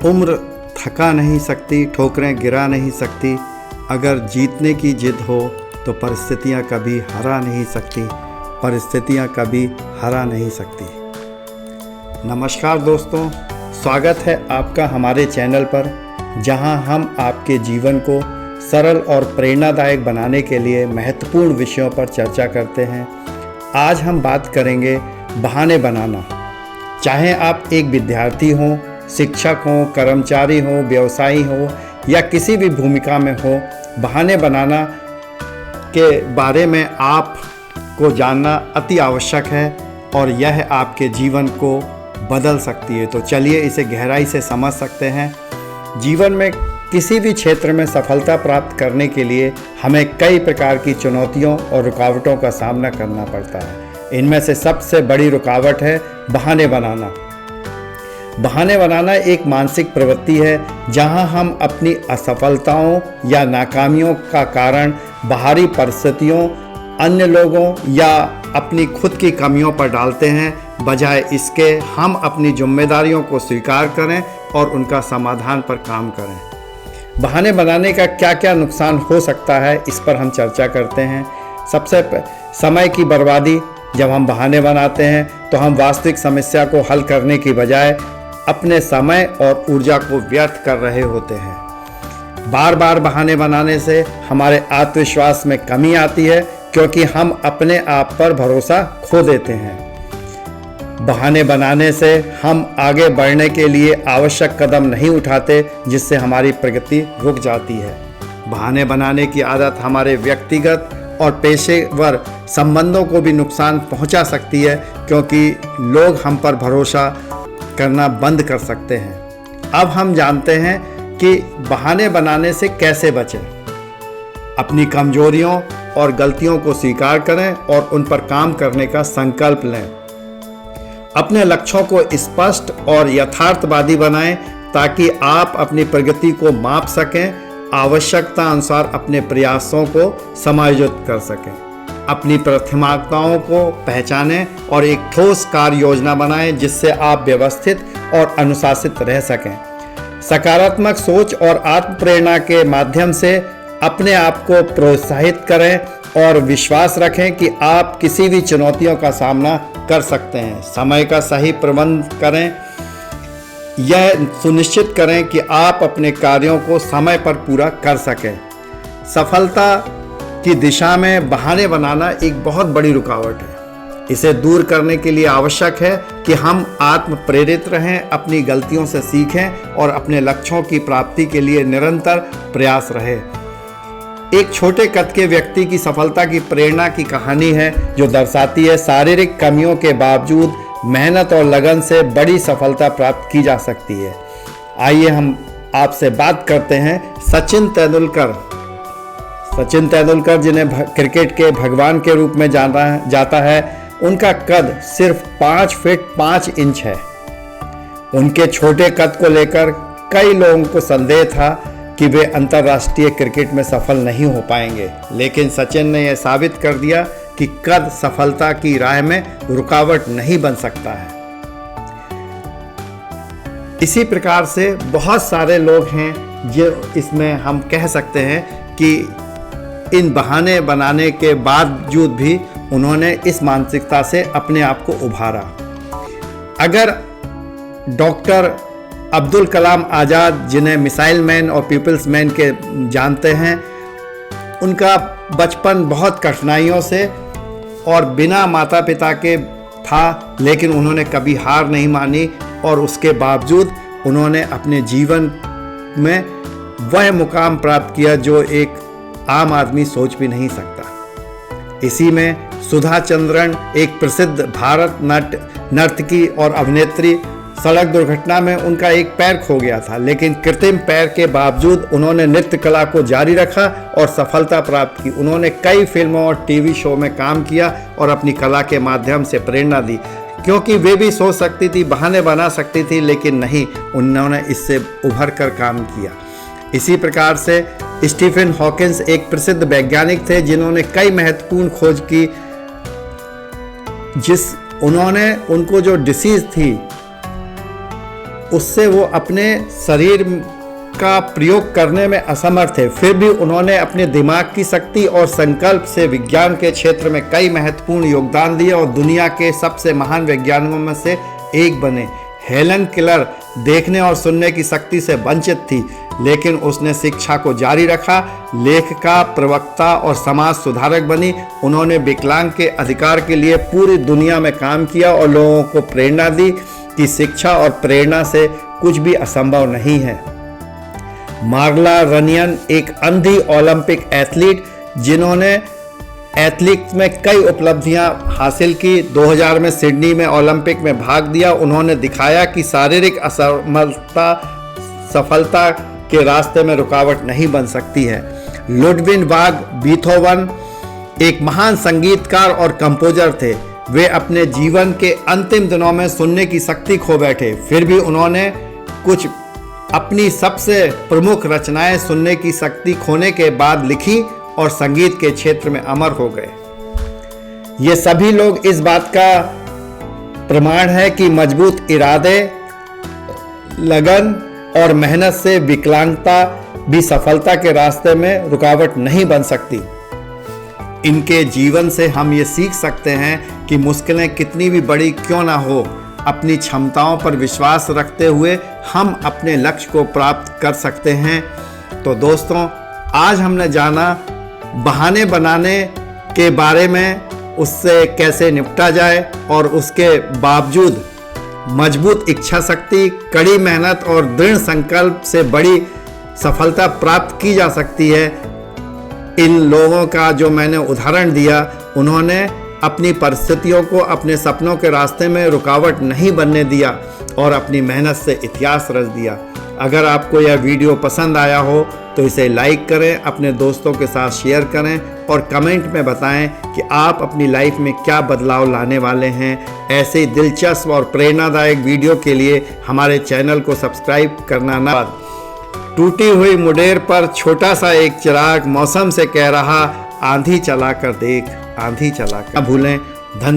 उम्र थका नहीं सकती, ठोकरें गिरा नहीं सकती। अगर जीतने की जिद हो तो परिस्थितियाँ कभी हरा नहीं सकती, परिस्थितियाँ कभी हरा नहीं सकती। नमस्कार दोस्तों, स्वागत है आपका हमारे चैनल पर, जहां हम आपके जीवन को सरल और प्रेरणादायक बनाने के लिए महत्वपूर्ण विषयों पर चर्चा करते हैं। आज हम बात करेंगे बहाने बनाना। चाहे आप एक विद्यार्थी हों, शिक्षक हों, कर्मचारी हों, व्यवसायी हों या किसी भी भूमिका में हो, बहाने बनाना के बारे में आपको जानना अति आवश्यक है और यह आपके जीवन को बदल सकती है। तो चलिए इसे गहराई से समझ सकते हैं। जीवन में किसी भी क्षेत्र में सफलता प्राप्त करने के लिए हमें कई प्रकार की चुनौतियों और रुकावटों का सामना करना पड़ता है। इनमें से सबसे बड़ी रुकावट है बहाने बनाना। बहाने बनाना एक मानसिक प्रवृत्ति है जहां हम अपनी असफलताओं या नाकामियों का कारण बाहरी परिस्थितियों, अन्य लोगों या अपनी खुद की कमियों पर डालते हैं। बजाय इसके हम अपनी जिम्मेदारियों को स्वीकार करें और उनका समाधान पर काम करें। बहाने बनाने का क्या क्या नुकसान हो सकता है, इस पर हम चर्चा करते हैं। सबसे समय की बर्बादी। जब हम बहाने बनाते हैं तो हम वास्तविक समस्या को हल करने की बजाय अपने समय और ऊर्जा को व्यर्थ कर रहे होते हैं। बार बार बहाने बनाने से हमारे आत्मविश्वास में कमी आती है, क्योंकि हम अपने आप पर भरोसा खो देते हैं। बहाने बनाने से हम आगे बढ़ने के लिए आवश्यक कदम नहीं उठाते, जिससे हमारी प्रगति रुक जाती है। बहाने बनाने की आदत हमारे व्यक्तिगत और पेशेवर संबंधों को भी नुकसान पहुंचा सकती है, क्योंकि लोग हम पर भरोसा करना बंद कर सकते हैं। अब हम जानते हैं कि बहाने बनाने से कैसे बचें। अपनी कमजोरियों और गलतियों को स्वीकार करें और उन पर काम करने का संकल्प लें। अपने लक्ष्यों को स्पष्ट और यथार्थवादी बनाएं ताकि आप अपनी प्रगति को माप सकें, आवश्यकता अनुसार अपने प्रयासों को समायोजित कर सकें। अपनी प्राथमिकताओं को पहचानें और एक ठोस कार्य योजना बनाएं, जिससे आप व्यवस्थित और अनुशासित रह सकें। सकारात्मक सोच और आत्म प्रेरणा के माध्यम से अपने आप को प्रोत्साहित करें और विश्वास रखें कि आप किसी भी चुनौतियों का सामना कर सकते हैं। समय का सही प्रबंध करें। यह सुनिश्चित करें कि आप अपने कार्यों को समय पर पूरा कर सकें। सफलता की दिशा में बहाने बनाना एक बहुत बड़ी रुकावट है। इसे दूर करने के लिए आवश्यक है कि हम आत्म प्रेरित रहें, अपनी गलतियों से सीखें और अपने लक्ष्यों की प्राप्ति के लिए निरंतर प्रयास रहे। एक छोटे कद के व्यक्ति की सफलता की प्रेरणा की कहानी है, जो दर्शाती है शारीरिक कमियों के बावजूद मेहनत और लगन से बड़ी सफलता प्राप्त की जा सकती है। आइए हम आपसे बात करते हैं सचिन तेंदुलकर। सचिन तेंदुलकर, जिन्हें क्रिकेट के भगवान के रूप में जाना जाता है, उनका कद सिर्फ 5 फीट 5 इंच है। उनके छोटे कद को लेकर कई लोगों को संदेह था कि वे अंतर्राष्ट्रीय क्रिकेट में सफल नहीं हो पाएंगे, लेकिन सचिन ने यह साबित कर दिया कि कद सफलता की राह में रुकावट नहीं बन सकता है। इसी प्रकार से बहुत सारे लोग हैं जो इसमें हम कह सकते हैं कि इन बहाने बनाने के बावजूद भी उन्होंने इस मानसिकता से अपने आप को उभारा। अगर डॉक्टर अब्दुल कलाम आज़ाद, जिन्हें मिसाइल मैन और पीपल्स मैन के जानते हैं, उनका बचपन बहुत कठिनाइयों से और बिना माता पिता के था, लेकिन उन्होंने कभी हार नहीं मानी और उसके बावजूद उन्होंने अपने जीवन में वह मुकाम प्राप्त किया जो एक आम आदमी सोच भी नहीं सकता। इसी में सुधा चंद्रन, एक प्रसिद्ध भारत नर्तकी और अभिनेत्री, सड़क दुर्घटना में उनका एक पैर खो गया था, लेकिन कृत्रिम पैर के बावजूद उन्होंने नृत्य कला को जारी रखा और सफलता प्राप्त की। उन्होंने कई फिल्मों और टीवी शो में काम किया और अपनी कला के माध्यम से प्रेरणा दी, क्योंकि वे भी सोच सकती थी, बहाने बना सकती थी, लेकिन नहीं, उन्होंने इससे उभर कर काम किया। इसी प्रकार से स्टीफन हॉकिंस एक प्रसिद्ध वैज्ञानिक थे, जिन्होंने कई महत्वपूर्ण खोज की, उनको जो डिसीज थी उससे वो अपने शरीर का प्रयोग करने में असमर्थ थे, फिर भी उन्होंने अपने दिमाग की शक्ति और संकल्प से विज्ञान के क्षेत्र में कई महत्वपूर्ण योगदान दिए और दुनिया के सबसे महान वैज्ञानिकों में से एक बने। हेलन केलर देखने और सुनने की शक्ति से वंचित थी, लेकिन उसने शिक्षा को जारी रखा, लेखिका, प्रवक्ता और समाज सुधारक बनी। उन्होंने विकलांग के अधिकार के लिए पूरी दुनिया में काम किया और लोगों को प्रेरणा दी कि शिक्षा और प्रेरणा से कुछ भी असंभव नहीं है। मार्ला रनियन एक अंधी ओलंपिक एथलीट जिन्होंने एथलेटिक्स में कई उपलब्धियां हासिल की। 2000 में सिडनी में ओलंपिक में भाग दिया। उन्होंने दिखाया कि शारीरिक असमर्थता सफलता के रास्ते में रुकावट नहीं बन सकती है। लुडविग वान बीथोवन एक महान संगीतकार और कंपोजर थे। वे अपने जीवन के अंतिम दिनों में सुनने की शक्ति खो बैठे, फिर भी उन्होंने कुछ अपनी सबसे प्रमुख रचनाएं सुनने की शक्ति खोने के बाद लिखी और संगीत के क्षेत्र में अमर हो गए। ये सभी लोग इस बात का प्रमाण है कि मजबूत इरादे, लगन और मेहनत से विकलांगता भी सफलता के रास्ते में रुकावट नहीं बन सकती। इनके जीवन से हम ये सीख सकते हैं कि मुश्किलें कितनी भी बड़ी क्यों ना हो, अपनी क्षमताओं पर विश्वास रखते हुए हम अपने लक्ष्य को प्राप्त कर सकते हैं। तो दोस्तों, आज हमने जाना बहाने बनाने के बारे में, उससे कैसे निपटा जाए और उसके बावजूद मजबूत इच्छा शक्ति, कड़ी मेहनत और दृढ़ संकल्प से बड़ी सफलता प्राप्त की जा सकती है। इन लोगों का जो मैंने उदाहरण दिया, उन्होंने अपनी परिस्थितियों को अपने सपनों के रास्ते में रुकावट नहीं बनने दिया और अपनी मेहनत से इतिहास रच दिया। अगर आपको यह वीडियो पसंद आया हो तो इसे लाइक करें, अपने दोस्तों के साथ शेयर करें और कमेंट में बताएं कि आप अपनी लाइफ में क्या बदलाव लाने वाले हैं। ऐसे ही दिलचस्प और प्रेरणादायक वीडियो के लिए हमारे चैनल को सब्सक्राइब करना ना। टूटी हुई मुडेर पर छोटा सा एक चिराग मौसम से कह रहा, आंधी चला कर देख, आंधी चला कर। भूलें। धन्यवाद।